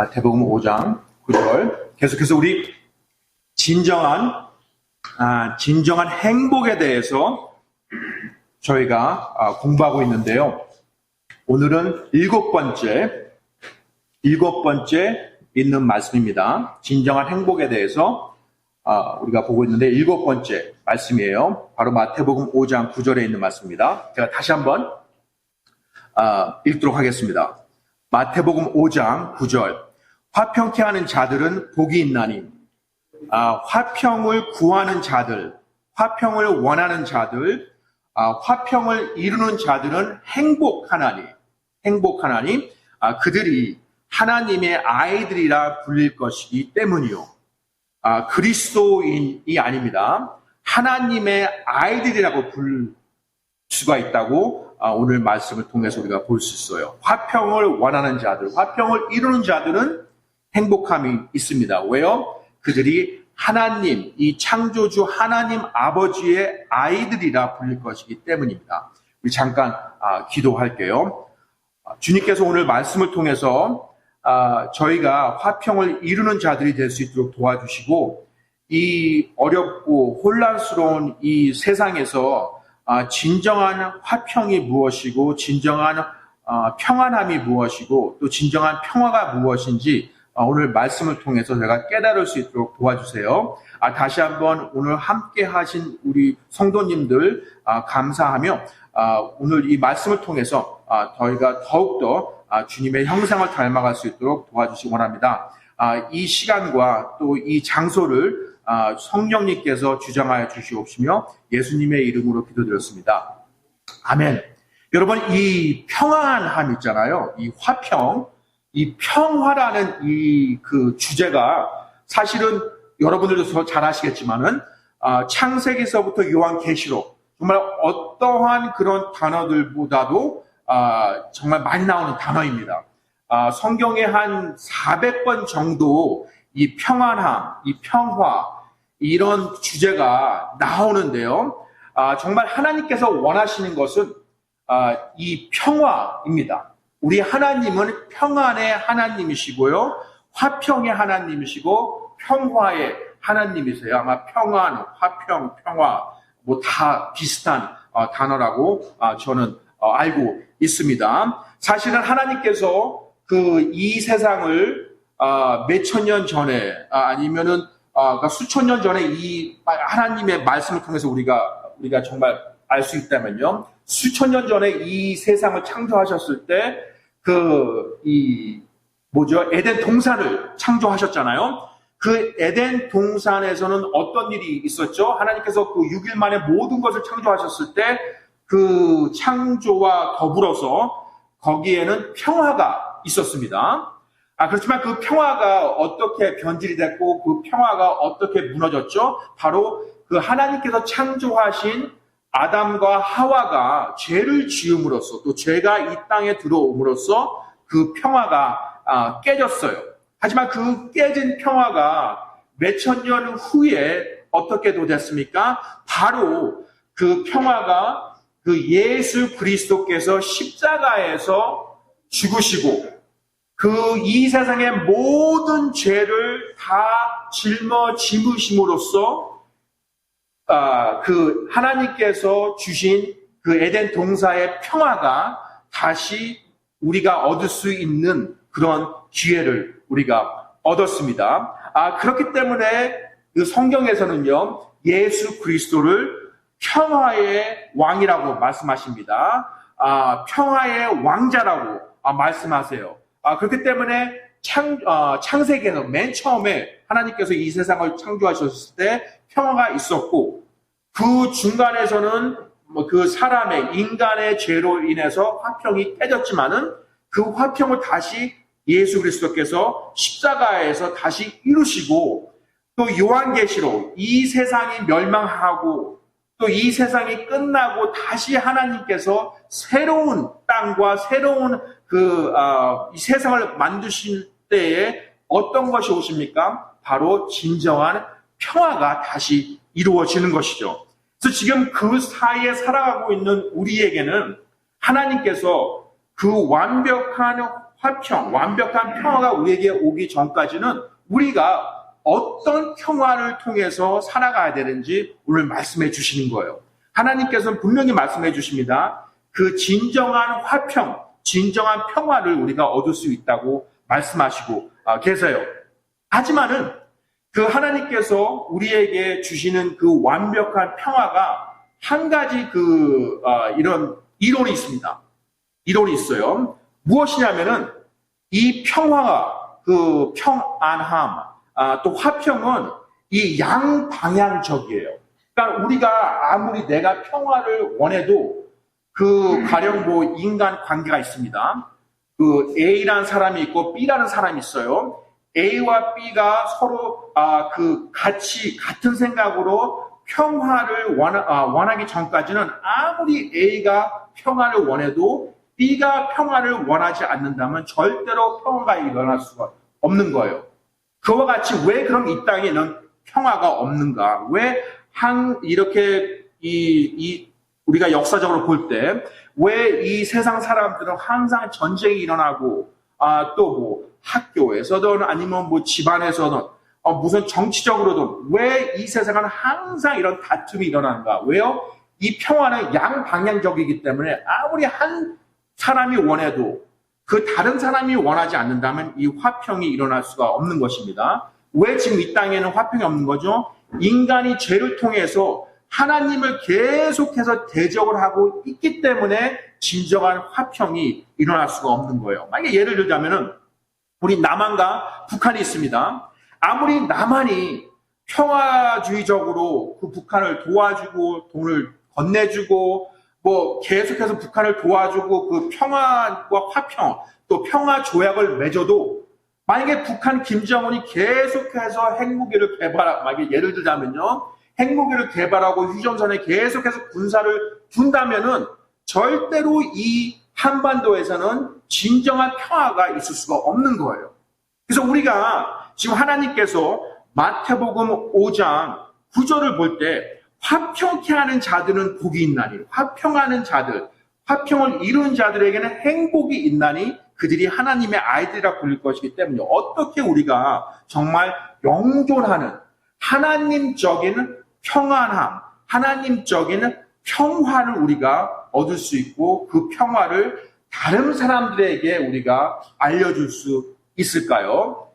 마태복음 5장 9절. 계속해서 우리 진정한 행복에 대해서 저희가 공부하고 있는데요. 오늘은 일곱 번째 있는 말씀입니다. 진정한 행복에 대해서 우리가 보고 있는데 일곱 번째 말씀이에요. 바로 마태복음 5장 9절에 있는 말씀입니다. 제가 다시 한번 읽도록 하겠습니다. 마태복음 5장 9절. 화평케 하는 자들은 복이 있나니 화평을 구하는 자들, 화평을 원하는 자들, 화평을 이루는 자들은 행복하나니 그들이 하나님의 아이들이라 불릴 것이기 때문이요. 그리스도인이 아닙니다. 하나님의 아이들이라고 부를 수가 있다고 오늘 말씀을 통해서 우리가 볼 수 있어요. 화평을 원하는 자들, 화평을 이루는 자들은 행복함이 있습니다. 왜요? 그들이 하나님, 이 창조주 하나님 아버지의 아이들이라 불릴 것이기 때문입니다. 우리 잠깐 기도할게요. 주님께서 오늘 말씀을 통해서 저희가 화평을 이루는 자들이 될 수 있도록 도와주시고, 이 어렵고 혼란스러운 이 세상에서 진정한 화평이 무엇이고, 진정한 평안함이 무엇이고, 또 진정한 평화가 무엇인지 오늘 말씀을 통해서 제가 깨달을 수 있도록 도와주세요. 다시 한번 오늘 함께 하신 우리 성도님들 감사하며 오늘 이 말씀을 통해서 저희가 더욱더 주님의 형상을 닮아갈 수 있도록 도와주시기 원합니다. 이 시간과 또 이 장소를 성령님께서 주장하여 주시옵시며 예수님의 이름으로 기도드렸습니다. 아멘. 여러분, 이 평안함 있잖아요. 이 화평, 이 평화라는 그 주제가 사실은 여러분들도 잘 아시겠지만은 창세기서부터 요한계시록 정말 어떠한 그런 단어들보다도 정말 많이 나오는 단어입니다. 성경에 한 400번 정도 이 평안함, 이 평화 이런 주제가 나오는데요. 정말 하나님께서 원하시는 것은 이 평화입니다. 우리 하나님은 평안의 하나님이시고요. 화평의 하나님이시고 평화의 하나님이세요. 아마 평안, 화평, 평화 뭐 다 비슷한 단어라고 저는 알고 있습니다. 사실은 하나님께서 이 세상을 몇천 년 전에 아니면은 수천 년 전에 이 하나님의 말씀을 통해서 우리가 정말 알 수 있다면요. 수천 년 전에 이 세상을 창조하셨을 때 에덴 동산을 창조하셨잖아요. 그 에덴 동산에서는 어떤 일이 있었죠? 하나님께서 그 6일 만에 모든 것을 창조하셨을 때 그 창조와 더불어서 거기에는 평화가 있었습니다. 그렇지만 그 평화가 어떻게 변질이 됐고 그 평화가 어떻게 무너졌죠? 바로 그 하나님께서 창조하신 아담과 하와가 죄를 지음으로써 또 죄가 이 땅에 들어옴으로써 그 평화가 깨졌어요. 하지만 그 깨진 평화가 몇천 년 후에 어떻게 됐습니까? 바로 그 평화가 그 예수 그리스도께서 십자가에서 죽으시고 이 세상의 모든 죄를 다 짊어심으로써 그 하나님께서 주신 그 에덴 동산의 평화가 다시 우리가 얻을 수 있는 그런 기회를 우리가 얻었습니다. 그렇기 때문에 그 성경에서는요, 예수 그리스도를 평화의 왕이라고 말씀하십니다. 평화의 왕자라고 말씀하세요. 그렇기 때문에 창세기에서 맨 처음에 하나님께서 이 세상을 창조하셨을 때 평화가 있었고, 그 중간에서는 그 사람의 인간의 죄로 인해서 화평이 깨졌지만은 그 화평을 다시 예수 그리스도께서 십자가에서 다시 이루시고, 또 요한계시록 이 세상이 멸망하고 또 이 세상이 끝나고 다시 하나님께서 새로운 땅과 새로운 이 세상을 만드실 때에 어떤 것이 오십니까? 바로 진정한 평화가 다시 이루어지는 것이죠. 그래서 지금 그 사이에 살아가고 있는 우리에게는 하나님께서 그 완벽한 화평, 완벽한 평화가 우리에게 오기 전까지는 우리가 어떤 평화를 통해서 살아가야 되는지 오늘 말씀해 주시는 거예요. 하나님께서는 분명히 말씀해 주십니다. 그 진정한 화평, 진정한 평화를 우리가 얻을 수 있다고 말씀하시고 계세요. 하지만은 그 하나님께서 우리에게 주시는 그 완벽한 평화가 한 가지 이런 이론이 있습니다. 이론이 있어요. 무엇이냐면은 이 평화가 그 평안함, 또 화평은 이 양방향적이에요. 그러니까 우리가 아무리 내가 평화를 원해도 가령 인간 관계가 있습니다. A라는 사람이 있고 B라는 사람이 있어요. A와 B가 서로 같은 생각으로 평화를 원하기 전까지는 아무리 A가 평화를 원해도 B가 평화를 원하지 않는다면 절대로 평화가 일어날 수가 없는 거예요. 그와 같이 왜 그럼 이 땅에는 평화가 없는가? 왜 이렇게 우리가 역사적으로 볼 때 왜 이 세상 사람들은 항상 전쟁이 일어나고 또 학교에서든 아니면 집안에서든 무슨 정치적으로든 왜 이 세상은 항상 이런 다툼이 일어나는가? 왜요? 이 평화는 양방향적이기 때문에 아무리 한 사람이 원해도 그 다른 사람이 원하지 않는다면 이 화평이 일어날 수가 없는 것입니다. 왜 지금 이 땅에는 화평이 없는 거죠? 인간이 죄를 통해서 하나님을 계속해서 대적을 하고 있기 때문에 진정한 화평이 일어날 수가 없는 거예요. 만약에 예를 들자면은 우리 남한과 북한이 있습니다. 아무리 남한이 평화주의적으로 그 북한을 도와주고 돈을 건네주고 계속해서 북한을 도와주고 그 평화와 화평 또 평화 조약을 맺어도 만약에 북한 김정은이 계속해서 핵무기를 만약에 예를 들자면요. 핵무기를 개발하고 휴전선에 계속해서 군사를 둔다면은 절대로 이 한반도에서는 진정한 평화가 있을 수가 없는 거예요. 그래서 우리가 지금 하나님께서 마태복음 5장 9절을 볼 때 화평케 하는 자들은 복이 있나니 화평하는 자들, 화평을 이루는 자들에게는 행복이 있나니 그들이 하나님의 아이들이라 불릴 것이기 때문에 어떻게 우리가 정말 영존하는 하나님적인 평안함, 하나님적인 평화를 우리가 얻을 수 있고 그 평화를 다른 사람들에게 우리가 알려줄 수 있을까요?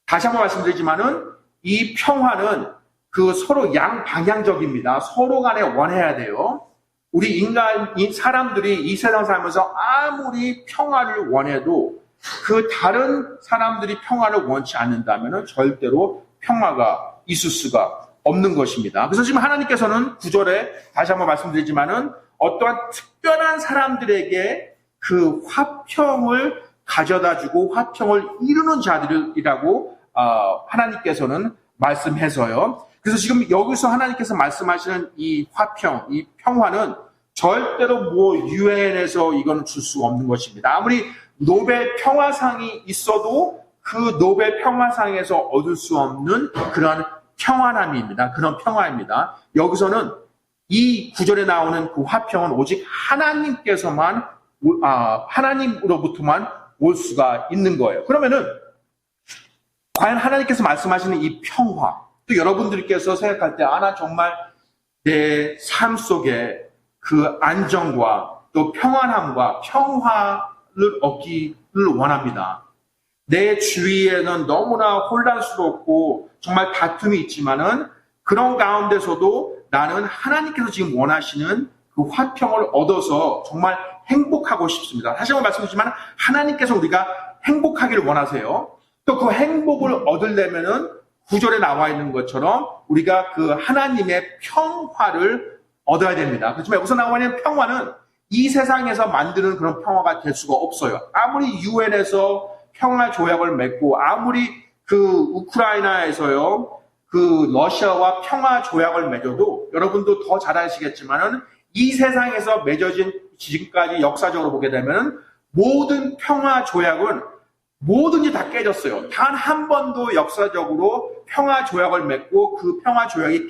다시 한번 말씀드리지만은 이 평화는 서로 양방향적입니다. 서로 간에 원해야 돼요. 우리 사람들이 이 세상 살면서 아무리 평화를 원해도 그 다른 사람들이 평화를 원치 않는다면 절대로 평화가 있을 수가 없는 것입니다. 그래서 지금 하나님께서는 9절에 다시 한번 말씀드리지만은 어떠한 특별한 사람들에게 그 화평을 가져다 주고 화평을 이루는 자들이라고 하나님께서는 말씀해서요. 그래서 지금 여기서 하나님께서 말씀하시는 이 화평, 이 평화는 절대로 유엔에서 이건 줄 수가 없는 것입니다. 아무리 노벨 평화상이 있어도 그 노벨 평화상에서 얻을 수 없는 그런 평안함입니다. 그런 평화입니다. 여기서는 이 구절에 나오는 그 화평은 오직 하나님으로부터만 올 수가 있는 거예요. 그러면은 과연 하나님께서 말씀하시는 이 평화, 또 여러분들께서 생각할 때 나 정말 내 삶 속에 그 안정과 또 평안함과 평화를 얻기를 원합니다. 내 주위에는 너무나 혼란스럽고 정말 다툼이 있지만은 그런 가운데서도 나는 하나님께서 지금 원하시는 그 화평을 얻어서 정말 행복하고 싶습니다. 다시 한번 말씀드리지만 하나님께서 우리가 행복하기를 원하세요. 또 그 행복을 얻으려면은 9절에 나와 있는 것처럼 우리가 그 하나님의 평화를 얻어야 됩니다. 그렇지만 여기서 나와 있는 평화는 이 세상에서 만드는 그런 평화가 될 수가 없어요. 아무리 유엔에서 평화 조약을 맺고 아무리 그 우크라이나에서요 그 러시아와 평화 조약을 맺어도 여러분도 더 잘 아시겠지만은 이 세상에서 맺어진 지금까지 역사적으로 보게 되면은 모든 평화 조약은 뭐든지 다 깨졌어요. 단 한 번도 역사적으로 평화 조약을 맺고 그 평화 조약이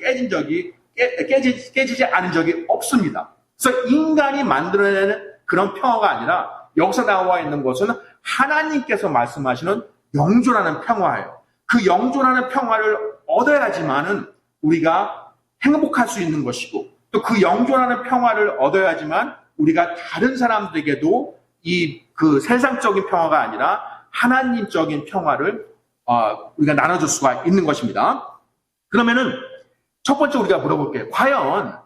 깨지지 않은 적이 없습니다. 그래서 인간이 만들어내는 그런 평화가 아니라 여기서 나와 있는 것은 하나님께서 말씀하시는 영존하는 평화예요. 그 영존하는 평화를 얻어야지만은 우리가 행복할 수 있는 것이고, 또 그 영존하는 평화를 얻어야지만 우리가 다른 사람들에게도 그 세상적인 평화가 아니라 하나님적인 평화를 우리가 나눠줄 수가 있는 것입니다. 그러면은 첫 번째 우리가 물어볼게요. 과연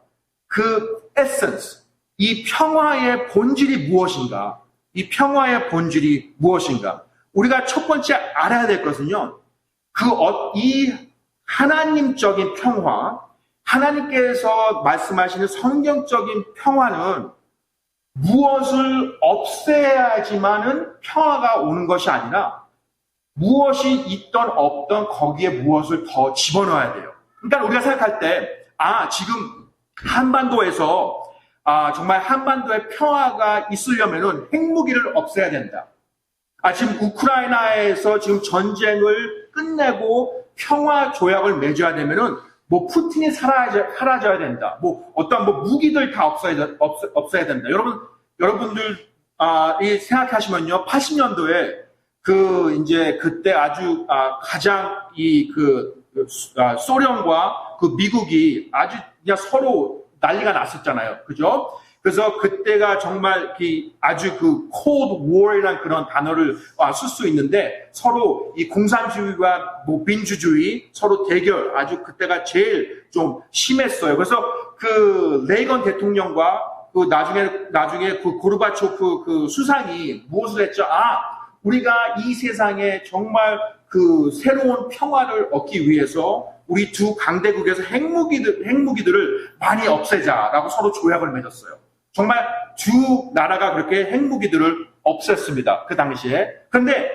그 에센스, 이 평화의 본질이 무엇인가? 이 평화의 본질이 무엇인가? 우리가 첫 번째 알아야 될 것은요, 이 하나님적인 평화, 하나님께서 말씀하시는 성경적인 평화는 무엇을 없애야지만은 평화가 오는 것이 아니라 무엇이 있던 없던 거기에 무엇을 더 집어넣어야 돼요. 그러니까 우리가 생각할 때, 지금 한반도에서 정말 한반도에 평화가 있으려면은 핵무기를 없애야 된다. 지금 우크라이나에서 지금 전쟁을 끝내고 평화 조약을 맺어야 되면은 푸틴이 사라져야 된다. 어떤 무기들 다 없애야 된다. 여러분들 생각하시면요, 80년도에 그때 아주 가장 소련과 미국이 아주 그냥 서로 난리가 났었잖아요. 그죠? 그래서 그때가 정말 아주 cold war이라는 그런 단어를 쓸 수 있는데, 서로 이 공산주의와 민주주의 서로 대결, 아주 그때가 제일 좀 심했어요. 그래서 레이건 대통령과 나중에 고르바초프 수상이 무엇을 했죠? 우리가 이 세상에 정말 새로운 평화를 얻기 위해서 우리 두 강대국에서 핵무기들을 많이 없애자라고 서로 조약을 맺었어요. 정말 두 나라가 그렇게 핵무기들을 없앴습니다. 그 당시에. 그런데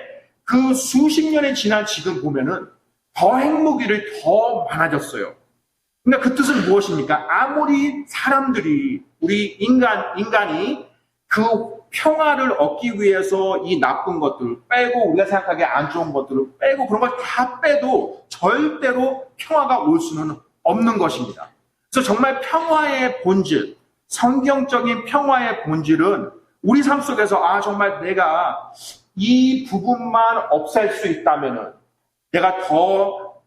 수십 년이 지난 지금 보면은 더 핵무기를 더 많아졌어요. 그러니까 그 뜻은 무엇입니까? 아무리 사람들이, 우리 인간이 평화를 얻기 위해서 이 나쁜 것들 빼고, 우리가 생각하기에 안 좋은 것들을 빼고, 그런 걸 다 빼도 절대로 평화가 올 수는 없는 것입니다. 그래서 정말 평화의 본질, 성경적인 평화의 본질은 우리 삶 속에서 정말 내가 이 부분만 없앨 수 있다면은 내가 더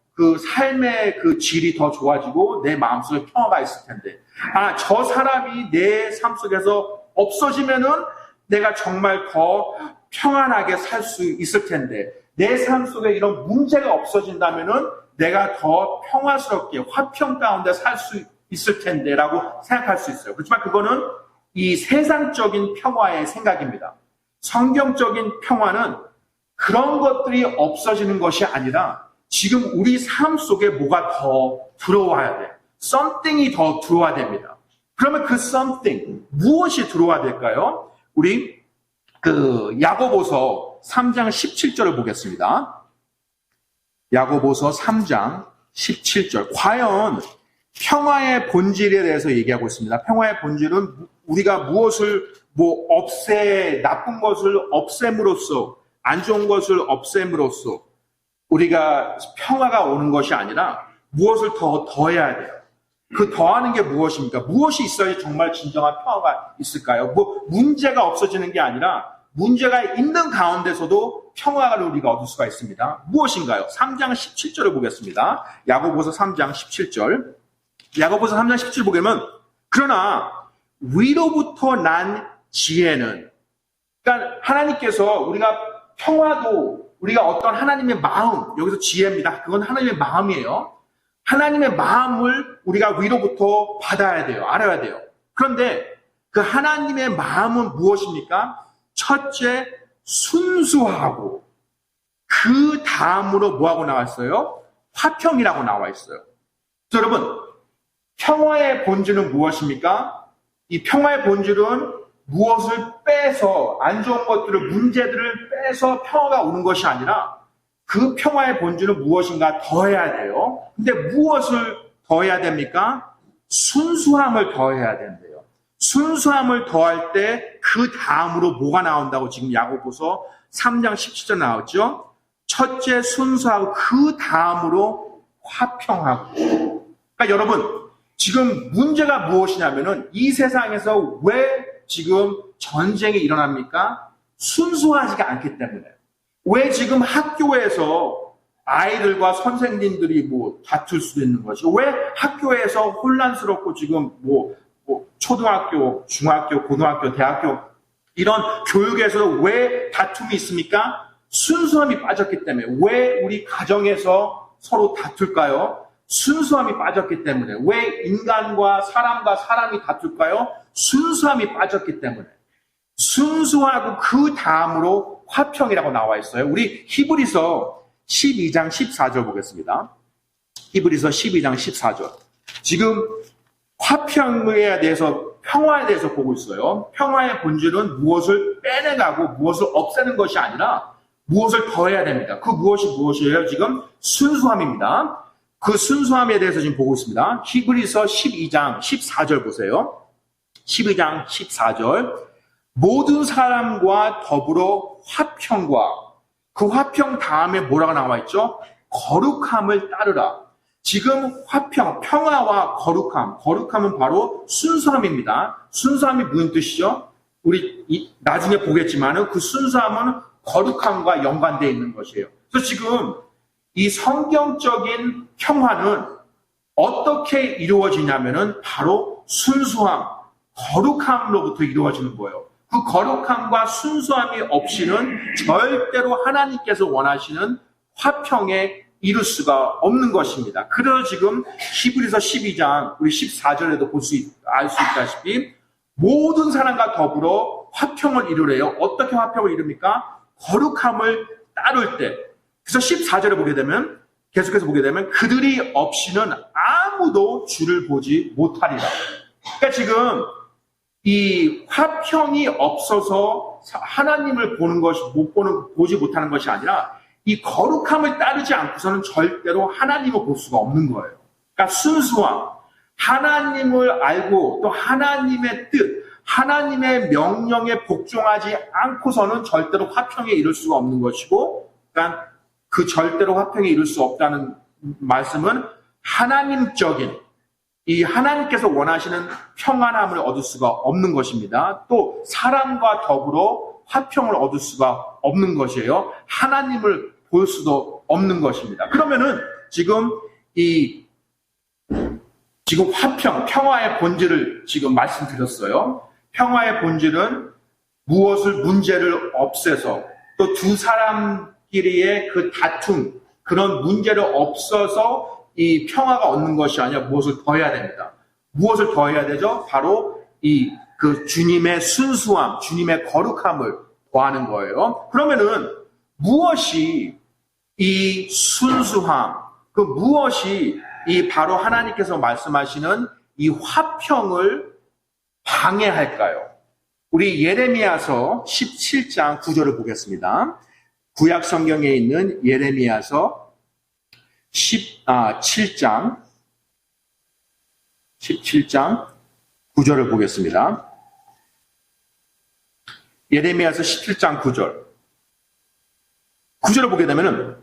삶의 질이 더 좋아지고 내 마음속에 평화가 있을 텐데, 저 사람이 내 삶 속에서 없어지면은 내가 정말 더 평안하게 살 수 있을 텐데, 내 삶 속에 이런 문제가 없어진다면은 내가 더 평화스럽게 화평 가운데 살 수 있을 텐데 라고 생각할 수 있어요. 그렇지만 그거는 이 세상적인 평화의 생각입니다. 성경적인 평화는 그런 것들이 없어지는 것이 아니라 지금 우리 삶 속에 뭐가 더 들어와야 돼. something이 더 들어와야 됩니다. 그러면 그 something, 무엇이 들어와야 될까요? 우리 야고보서 3장 17절을 보겠습니다. 야고보서 3장 17절. 과연 평화의 본질에 대해서 얘기하고 있습니다. 평화의 본질은 우리가 무엇을 나쁜 것을 없앰으로써, 안 좋은 것을 없앰으로써 우리가 평화가 오는 것이 아니라 무엇을 더 더해야 돼요. 그 더하는 게 무엇입니까? 무엇이 있어야 정말 진정한 평화가 있을까요? 문제가 없어지는 게 아니라 문제가 있는 가운데서도 평화를 우리가 얻을 수가 있습니다. 무엇인가요? 3장 17절을 보겠습니다. 야고보서 3장 17절. 야고보서 3장 17절 보면, 그러나 위로부터 난 지혜는, 그러니까 하나님께서 우리가 평화도, 우리가 어떤 하나님의 마음, 여기서 지혜입니다. 그건 하나님의 마음이에요. 하나님의 마음을 우리가 위로부터 받아야 돼요. 알아야 돼요. 그런데 그 하나님의 마음은 무엇입니까? 첫째, 순수하고, 그 다음으로 뭐하고 나와 있어요? 화평이라고 나와 있어요. 여러분, 평화의 본질은 무엇입니까? 이 평화의 본질은 무엇을 빼서, 안 좋은 것들을, 문제들을 빼서 평화가 오는 것이 아니라 그 평화의 본질은 무엇인가 더해야 돼요. 근데 무엇을 더해야 됩니까? 순수함을 더해야 된대요. 순수함을 더할 때 그 다음으로 뭐가 나온다고 지금 야고보서 3장 17절 나왔죠? 첫째 순수하고 그 다음으로 화평하고. 그러니까 여러분, 지금 문제가 무엇이냐면은 이 세상에서 왜 지금 전쟁이 일어납니까? 순수하지가 않기 때문에. 왜 지금 학교에서 아이들과 선생님들이 뭐 다툴 수도 있는 것이, 왜 학교에서 혼란스럽고 지금 뭐 초등학교, 중학교, 고등학교, 대학교 이런 교육에서 왜 다툼이 있습니까? 순수함이 빠졌기 때문에. 왜 우리 가정에서 서로 다툴까요? 순수함이 빠졌기 때문에. 왜 인간과 사람이 다툴까요? 순수함이 빠졌기 때문에. 순수하고 그 다음으로 화평이라고 나와 있어요. 우리 히브리서 12장 14절 보겠습니다. 히브리서 12장 14절. 지금 화평에 대해서, 평화에 대해서 보고 있어요. 평화의 본질은 무엇을 빼내가고 무엇을 없애는 것이 아니라 무엇을 더해야 됩니다. 그 무엇이 무엇이에요? 지금 순수함입니다. 그 순수함에 대해서 지금 보고 있습니다. 히브리서 12장 14절 보세요. 12장 14절. 모든 사람과 더불어 화평과, 그 화평 다음에 뭐라고 나와 있죠? 거룩함을 따르라. 지금 화평, 평화와 거룩함은 바로 순수함입니다. 순수함이 무슨 뜻이죠? 우리 나중에 보겠지만은 그 순수함은 거룩함과 연관되어 있는 것이에요. 그래서 지금 이 성경적인 평화는 어떻게 이루어지냐면은 바로 순수함, 거룩함으로부터 이루어지는 거예요. 그 거룩함과 순수함이 없이는 절대로 하나님께서 원하시는 화평에 이룰 수가 없는 것입니다. 그래서 지금 히브리서 12장 우리 14절에도 알 수 있다시피 모든 사람과 더불어 화평을 이루래요. 어떻게 화평을 이룹니까? 거룩함을 따를 때. 그래서 14절에 보게 되면, 계속해서 보게 되면 그들이 없이는 아무도 주를 보지 못하리라. 그러니까 지금 이 화평이 없어서 하나님을 보는 것이 보지 못하는 것이 아니라 이 거룩함을 따르지 않고서는 절대로 하나님을 볼 수가 없는 거예요. 그러니까 순수함, 하나님을 알고 또 하나님의 뜻, 하나님의 명령에 복종하지 않고서는 절대로 화평에 이룰 수가 없는 것이고, 그러니까 그 절대로 화평에 이룰 수 없다는 말씀은 하나님적인, 이 하나님께서 원하시는 평안함을 얻을 수가 없는 것입니다. 또 사람과 더불어 화평을 얻을 수가 없는 것이에요. 하나님을 볼 수도 없는 것입니다. 그러면은 지금 화평, 평화의 본질을 지금 말씀드렸어요. 평화의 본질은 문제를 없애서 또 두 사람끼리의 그 다툼, 그런 문제를 없어서 이 평화가 얻는 것이 아니라 무엇을 더해야 됩니다. 무엇을 더해야 되죠? 바로 그 주님의 순수함, 주님의 거룩함을 더하는 거예요. 그러면은 무엇이 이 순수함, 무엇이 바로 하나님께서 말씀하시는 이 화평을 방해할까요? 우리 예레미야서 17장 9절을 보겠습니다. 구약 성경에 있는 예레미야서 17장 9절을 보겠습니다. 예레미야서 17장 9절을 보게 되면은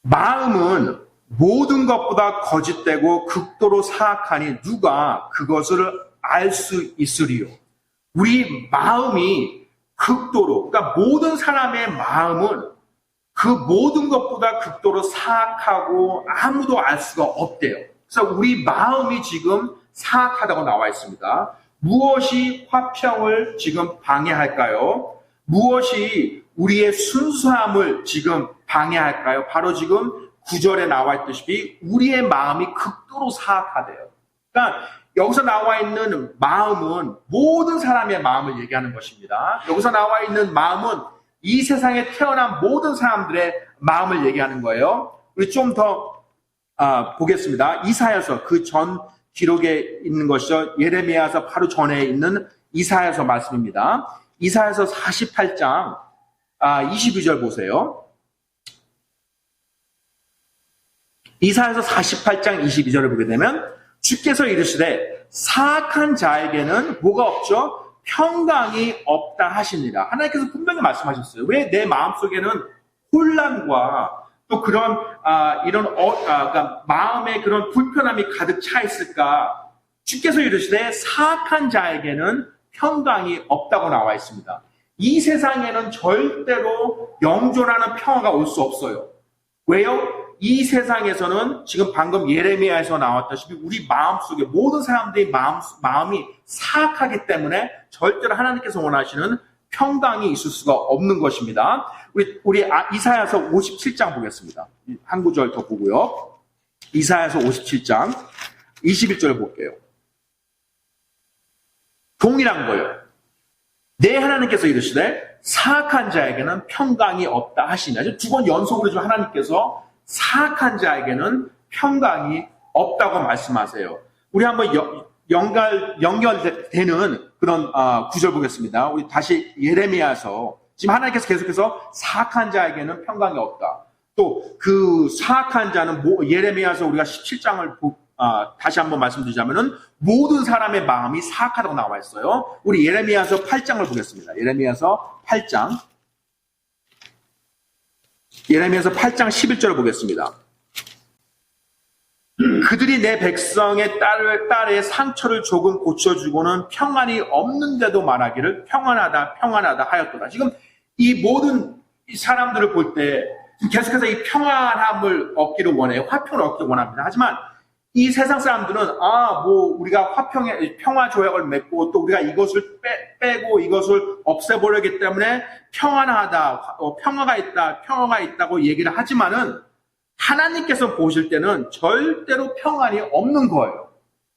마음은 모든 것보다 거짓되고 극도로 사악하니 누가 그것을 알 수 있으리요. 우리 마음이 극도로, 그러니까 모든 사람의 마음은 그 모든 것보다 극도로 사악하고 아무도 알 수가 없대요. 그래서 우리 마음이 지금 사악하다고 나와 있습니다. 무엇이 화평을 지금 방해할까요? 무엇이 우리의 순수함을 지금 방해할까요? 바로 지금 9절에 나와 있듯이 우리의 마음이 극도로 사악하대요. 그러니까 여기서 나와 있는 마음은 모든 사람의 마음을 얘기하는 것입니다. 여기서 나와 있는 마음은 이 세상에 태어난 모든 사람들의 마음을 얘기하는 거예요. 우리 좀 더 보겠습니다. 이사야서, 그 전 기록에 있는 것이죠. 예레미야서 바로 전에 있는 이사야서 말씀입니다. 이사야서 48장 22절 보세요. 이사야서 48장 22절을 보게 되면 주께서 이르시되 사악한 자에게는 뭐가 없죠? 평강이 없다 하시니라. 하나님께서 분명히 말씀하셨어요. 왜 내 마음속에는 혼란과 또 그런 그러니까 마음에 그런 불편함이 가득 차 있을까? 주께서 이르시되 사악한 자에게는 평강이 없다고 나와 있습니다. 이 세상에는 절대로 영존하는 평화가 올 수 없어요. 왜요? 이 세상에서는 지금 방금 예레미야에서 나왔다시피 우리 마음속에 모든 사람들의 마음이 사악하기 때문에 절대로 하나님께서 원하시는 평강이 있을 수가 없는 것입니다. 우리 이사야서 57장 보겠습니다. 한 구절 더 보고요. 이사야서 57장 21절 볼게요. 동일한 거예요. 내 하나님께서 이르시되 사악한 자에게는 평강이 없다 하시냐. 두 번 연속으로 좀 하나님께서 사악한 자에게는 평강이 없다고 말씀하세요. 우리 한번 연결되는 그런 구절 보겠습니다. 우리 다시 예레미야서 지금 하나님께서 계속해서 사악한 자에게는 평강이 없다. 또 그 사악한 자는 예레미야서 우리가 17장을 다시 한번 말씀드리자면은 모든 사람의 마음이 사악하다고 나와 있어요. 우리 예레미야서 8장을 보겠습니다. 예레미야서 8장 11절을 보겠습니다. 그들이 내 백성의 딸의 상처를 조금 고쳐주고는 평안이 없는데도 말하기를 평안하다 평안하다 하였더라. 지금 이 모든 사람들을 볼 때 계속해서 이 평안함을 얻기를 원해요. 화평을 얻기를 원합니다. 하지만 이 세상 사람들은 우리가 평화 조약을 맺고 또 우리가 이것을 빼고 이것을 없애버리기 때문에 평안하다, 평화가 있다고 얘기를 하지만은 하나님께서 보실 때는 절대로 평안이 없는 거예요.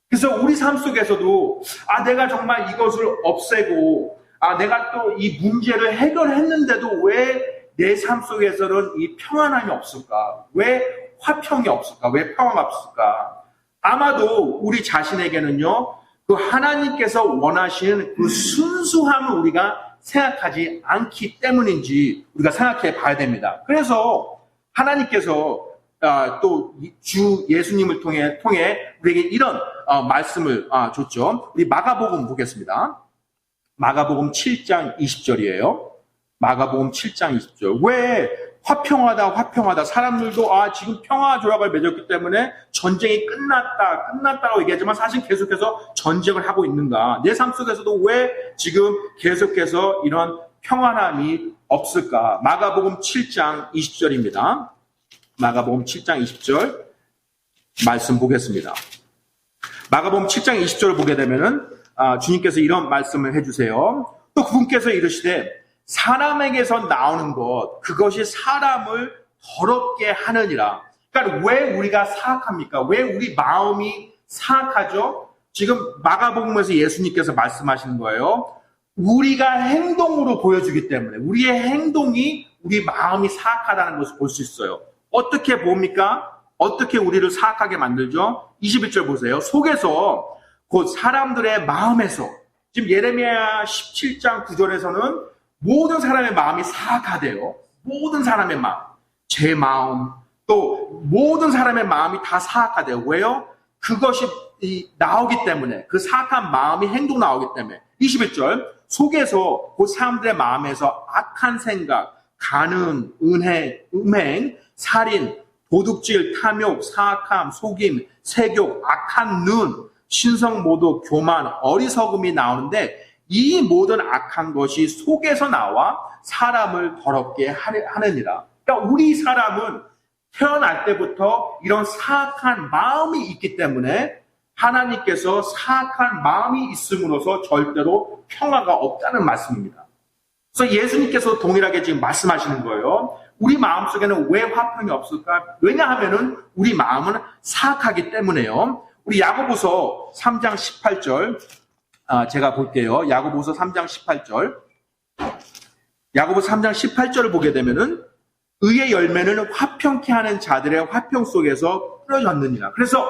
그래서 우리 삶 속에서도 내가 정말 이것을 없애고 내가 또 이 문제를 해결했는데도 왜 내 삶 속에서는 이 평안함이 없을까? 왜 화평이 없을까? 왜 평화가 없을까? 아마도 우리 자신에게는요, 그 하나님께서 원하시는 그 순수함을 우리가 생각하지 않기 때문인지 우리가 생각해 봐야 됩니다. 그래서 하나님께서 또 주 예수님을 통해 우리에게 이런 말씀을 줬죠. 우리 마가복음 보겠습니다. 마가복음 7장 20절이에요. 마가복음 7장 20절. 왜 화평하다 사람들도 지금 평화 조약을 맺었기 때문에 전쟁이 끝났다고 얘기하지만 사실 계속해서 전쟁을 하고 있는가? 내 삶 속에서도 왜 지금 계속해서 이런 평안함이 없을까? 마가복음 7장 20절입니다. 마가복음 7장 20절 말씀 보겠습니다. 마가복음 7장 20절을 보게 되면은 주님께서 이런 말씀을 해주세요. 또 그분께서 이르시되 사람에게서 나오는 것 그것이 사람을 더럽게 하느니라. 그러니까 왜 우리가 사악합니까? 왜 우리 마음이 사악하죠? 지금 마가복음에서 예수님께서 말씀하시는 거예요. 우리가 행동으로 보여주기 때문에 우리의 행동이 우리 마음이 사악하다는 것을 볼 수 있어요. 어떻게 봅니까? 어떻게 우리를 사악하게 만들죠? 21절 보세요. 속에서 곧 사람들의 마음에서 지금 예레미야 17장 9절에서는 모든 사람의 마음이 사악하대요. 모든 사람의 마음, 제 마음, 또 모든 사람의 마음이 다 사악하대요. 왜요? 그것이 나오기 때문에 그 사악한 마음이 행동 나오기 때문에 21절 속에서 그 사람들의 마음에서 악한 생각, 간음, 음행, 살인, 도둑질, 탐욕, 사악함, 속임, 세욕, 악한 눈, 신성 모독, 교만, 어리석음이 나오는데 이 모든 악한 것이 속에서 나와 사람을 더럽게 하느니라. 그러니까 우리 사람은 태어날 때부터 이런 사악한 마음이 있기 때문에 하나님께서 사악한 마음이 있음으로써 절대로 평화가 없다는 말씀입니다. 그래서 예수님께서 동일하게 지금 말씀하시는 거예요. 우리 마음속에는 왜 화평이 없을까? 왜냐하면은 우리 마음은 사악하기 때문에요. 우리 야고보서 3장 18절 제가 볼게요. 야고보서 3장 18절. 야고보서 3장 18절을 보게 되면은 의의 열매는 화평케 하는 자들의 화평 속에서 뿌려졌느니라. 그래서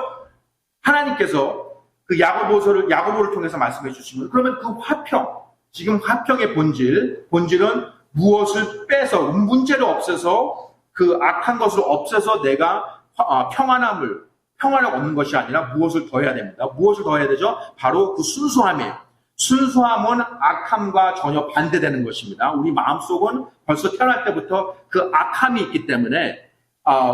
하나님께서 그 야고보를 통해서 말씀해 주시면 그러면 그 화평, 지금 화평의 본질은 무엇을 빼서 문제를 없애서 그 악한 것을 없애서 내가 평화를 얻는 것이 아니라 무엇을 더해야 됩니다. 무엇을 더해야 되죠? 바로 그 순수함이에요. 순수함은 악함과 전혀 반대되는 것입니다. 우리 마음속은 벌써 태어날 때부터 그 악함이 있기 때문에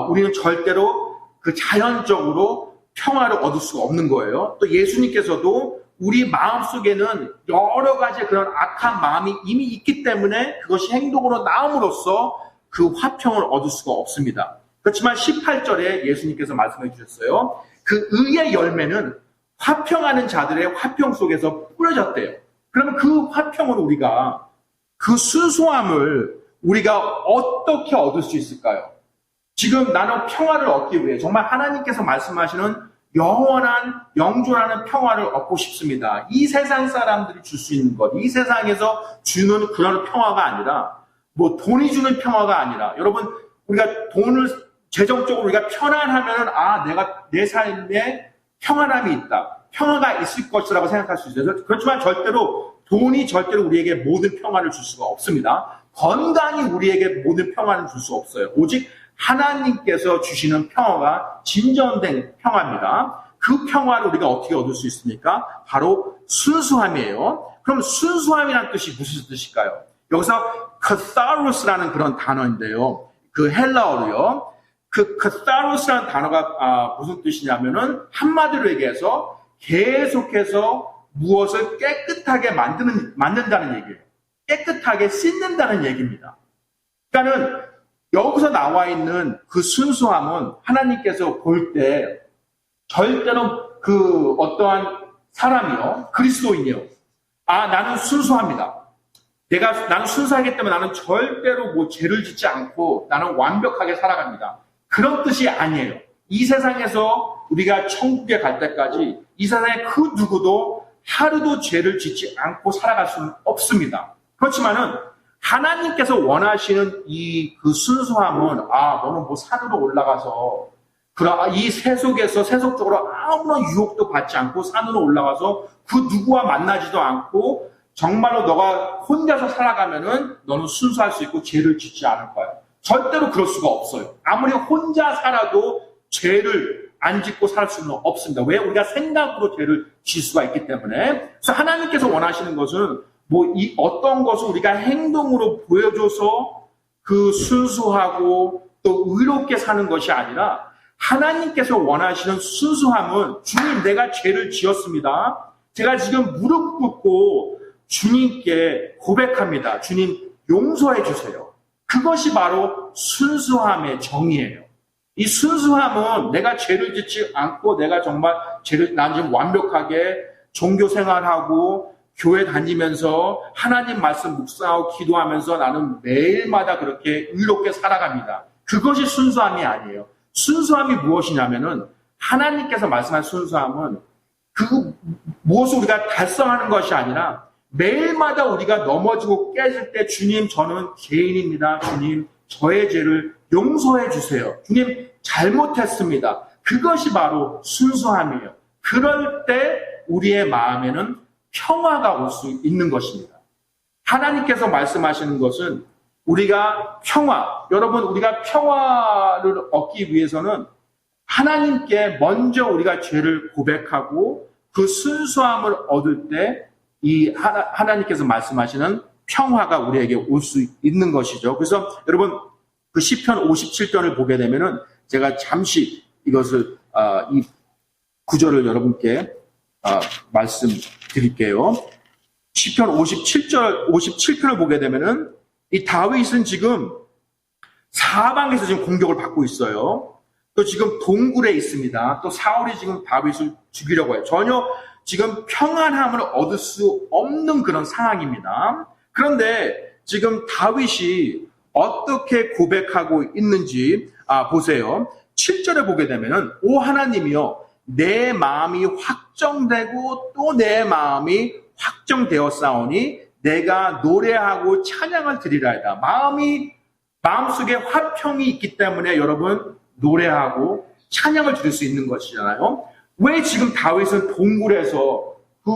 우리는 절대로 그 자연적으로 평화를 얻을 수가 없는 거예요. 또 예수님께서도 우리 마음속에는 여러 가지 그런 악한 마음이 이미 있기 때문에 그것이 행동으로 나옴으로써 그 화평을 얻을 수가 없습니다. 그렇지만 18절에 예수님께서 말씀해 주셨어요. 그 의의 열매는 화평하는 자들의 화평 속에서 뿌려졌대요. 그러면 그 화평을 우리가, 그 순수함을 우리가 어떻게 얻을 수 있을까요? 지금 나는 평화를 얻기 위해 정말 하나님께서 말씀하시는 영원한 영존하는 평화를 얻고 싶습니다. 이 세상 사람들이 줄 수 있는 것, 이 세상에서 주는 그런 평화가 아니라, 뭐 돈이 주는 평화가 아니라, 여러분 우리가 돈을 재정적으로 우리가 편안하면 내가 내 삶에 평안함이 있다, 평화가 있을 것이라고 생각할 수 있어요. 그렇지만 돈이 절대로 우리에게 모든 평화를 줄 수가 없습니다. 건강이 우리에게 모든 평화를 줄 수 없어요. 오직 하나님께서 주시는 평화가 진정된 평화입니다. 그 평화를 우리가 어떻게 얻을 수 있습니까? 바로 순수함이에요. 그럼 순수함이라는 뜻이 무슨 뜻일까요? 여기서 카타로스라는 그런 단어인데요. 그 헬라어로요. 그 카타로스라는 단어가 무슨 뜻이냐면은 한마디로 얘기해서 계속해서 무엇을 깨끗하게 만든다는 얘기예요. 깨끗하게 씻는다는 얘기입니다. 그러니까는 여기서 나와 있는 그 순수함은 하나님께서 볼 때 절대로 그 어떠한 사람이요, 그리스도인이요, 나는 순수합니다. 나는 순수하기 때문에 나는 절대로 뭐 죄를 짓지 않고 나는 완벽하게 살아갑니다. 그런 뜻이 아니에요. 이 세상에서 우리가 천국에 갈 때까지 이 세상에 그 누구도 하루도 죄를 짓지 않고 살아갈 수는 없습니다. 그렇지만은 하나님께서 원하시는 그 순수함은 너는 뭐 산으로 올라가서 이 세속적으로 아무런 유혹도 받지 않고 산으로 올라가서 그 누구와 만나지도 않고 정말로 너가 혼자서 살아가면은 너는 순수할 수 있고 죄를 짓지 않을 거야. 절대로 그럴 수가 없어요. 아무리 혼자 살아도 죄를 안 짓고 살 수는 없습니다. 왜? 우리가 생각으로 죄를 질 수가 있기 때문에. 그래서 하나님께서 원하시는 것은 어떤 것을 우리가 행동으로 보여줘서 그 순수하고 또 의롭게 사는 것이 아니라 하나님께서 원하시는 순수함은 주님, 내가 죄를 지었습니다. 제가 지금 무릎 꿇고 주님께 고백합니다. 주님, 용서해 주세요. 그것이 바로 순수함의 정의예요. 이 순수함은 내가 죄를 짓지 않고 내가 정말 난 지금 완벽하게 종교 생활하고 교회 다니면서 하나님 말씀 묵상하고 기도하면서 나는 매일마다 그렇게 의롭게 살아갑니다. 그것이 순수함이 아니에요. 순수함이 무엇이냐면은 하나님께서 말씀한 순수함은 그 무엇을 우리가 달성하는 것이 아니라 매일마다 우리가 넘어지고 깨질 때 주님, 저는 죄인입니다. 주님, 저의 죄를 용서해 주세요. 주님, 잘못했습니다. 그것이 바로 순수함이에요. 그럴 때 우리의 마음에는 평화가 올 수 있는 것입니다. 하나님께서 말씀하시는 것은 우리가 여러분 우리가 평화를 얻기 위해서는 하나님께 먼저 우리가 죄를 고백하고 그 순수함을 얻을 때 이 하나님께서 말씀하시는 평화가 우리에게 올 수 있는 것이죠. 그래서 여러분 그 시편 57편을 보게 되면은 제가 잠시 이것을 이 구절을 여러분께 말씀드릴게요. 시편 57편을 보게 되면은 이 다윗은 지금 사방에서 지금 공격을 받고 있어요. 또 지금 동굴에 있습니다. 또 사울이 지금 다윗을 죽이려고 해요. 전혀 지금 평안함을 얻을 수 없는 그런 상황입니다. 그런데 지금 다윗이 어떻게 고백하고 있는지 보세요. 7절에 보게 되면은 오 하나님이여, 내 마음이 확정되고 또 내 마음이 확정되었사오니 내가 노래하고 찬양을 드리라이다. 마음속에 화평이 있기 때문에 여러분 노래하고 찬양을 드릴 수 있는 것이잖아요. 왜 지금 다윗은 동굴에서 그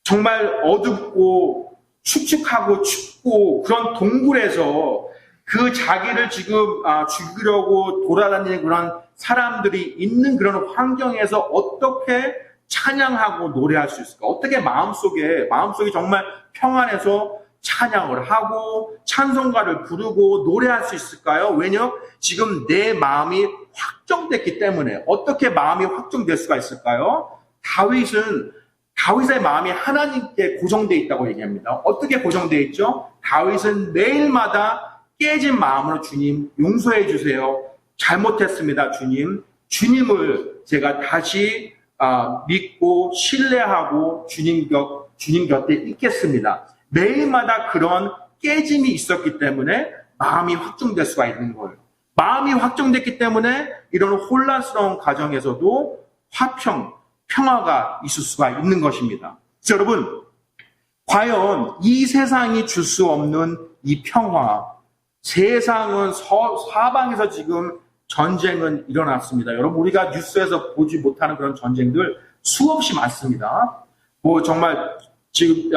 정말 어둡고 축축하고 춥고 그런 동굴에서 그 자기를 지금 죽이려고 돌아다니는 그런 사람들이 있는 그런 환경에서 어떻게 찬양하고 노래할 수 있을까? 어떻게 마음속에 정말 평안해서 찬양을 하고 찬송가를 부르고 노래할 수 있을까요? 왜냐? 지금 내 마음이 확정됐기 때문에. 어떻게 마음이 확정될 수가 있을까요? 다윗은 다윗의 마음이 하나님께 고정되어 있다고 얘기합니다. 어떻게 고정되어 있죠? 다윗은 매일마다 깨진 마음으로 주님 용서해 주세요. 잘못했습니다, 주님. 주님을 제가 다시 믿고 신뢰하고 주님 곁에 있겠습니다. 매일마다 그런 깨짐이 있었기 때문에 마음이 확정될 수가 있는 거예요. 마음이 확정됐기 때문에 이런 혼란스러운 가정에서도 평화가 있을 수가 있는 것입니다. 여러분, 과연 이 세상이 줄 수 없는 이 평화, 세상은 사방에서 지금 전쟁은 일어났습니다. 여러분, 우리가 뉴스에서 보지 못하는 그런 전쟁들 수없이 많습니다. 정말 지금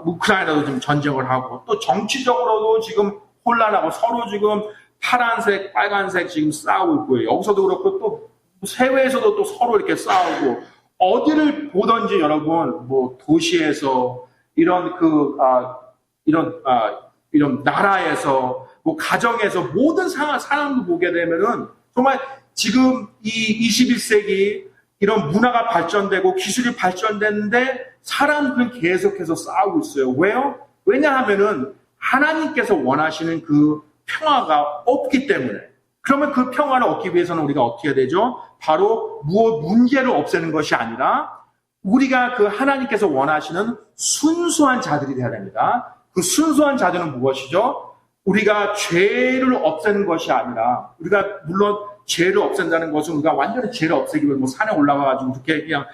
우크라이나도 지금 전쟁을 하고 또 정치적으로도 지금 혼란하고 서로 지금 파란색, 빨간색 지금 싸우고 있고요. 여기서도 그렇고 또 해외에서도 또 서로 이렇게 싸우고 어디를 보든지 여러분 도시에서 이런 나라에서 가정에서 모든 사람도 보게 되면은 정말 지금 이 21세기 이런 문화가 발전되고 기술이 발전됐는데 사람들은 계속해서 싸우고 있어요. 왜요? 왜냐하면은 하나님께서 원하시는 그 평화가 없기 때문에. 그러면 그 평화를 얻기 위해서는 우리가 어떻게 해야 되죠? 바로 문제를 없애는 것이 아니라 우리가 그 하나님께서 원하시는 순수한 자들이 되어야 됩니다. 그 순수한 자들은 무엇이죠? 우리가 죄를 없애는 것이 아니라 우리가 물론 죄를 없앤다는 것은 우리가 완전히 죄를 없애기 위해 산에 올라가가지고 그렇게 그냥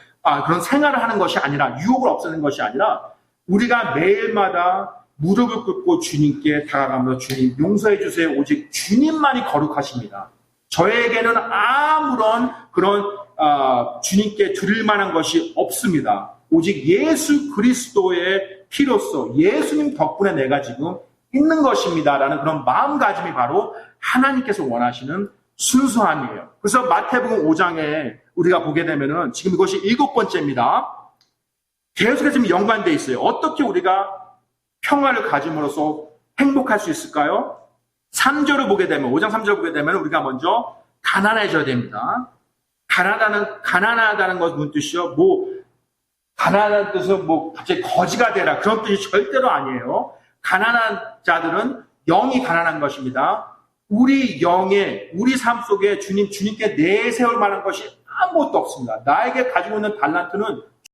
그런 생활을 하는 것이 아니라 유혹을 없애는 것이 아니라 우리가 매일마다 무릎을 꿇고 주님께 다가가면서 주님 용서해 주세요. 오직 주님만이 거룩하십니다. 저에게는 아무런 그런 주님께 드릴 만한 것이 없습니다. 오직 예수 그리스도의 피로써 예수님 덕분에 내가 지금 있는 것입니다. 라는 그런 마음가짐이 바로 하나님께서 원하시는 순수함이에요. 그래서 마태복음 5장에 우리가 보게 되면은 지금 이것이 7번째입니다. 계속해서 지금 연관되어 있어요. 어떻게 우리가 평화를 가짐으로써 행복할 수 있을까요? 3절을 보게 되면, 5장 3절 보게 되면 우리가 먼저 가난해져야 됩니다. 가난하다는 것은 무슨 뜻이요? 가난한 뜻은 갑자기 거지가 되라. 그런 뜻이 절대로 아니에요. 가난한 자들은 영이 가난한 것입니다. 우리 삶 속에 주님께 내세울 만한 것이 아무것도 없습니다. 나에게 가지고 있는 달란트는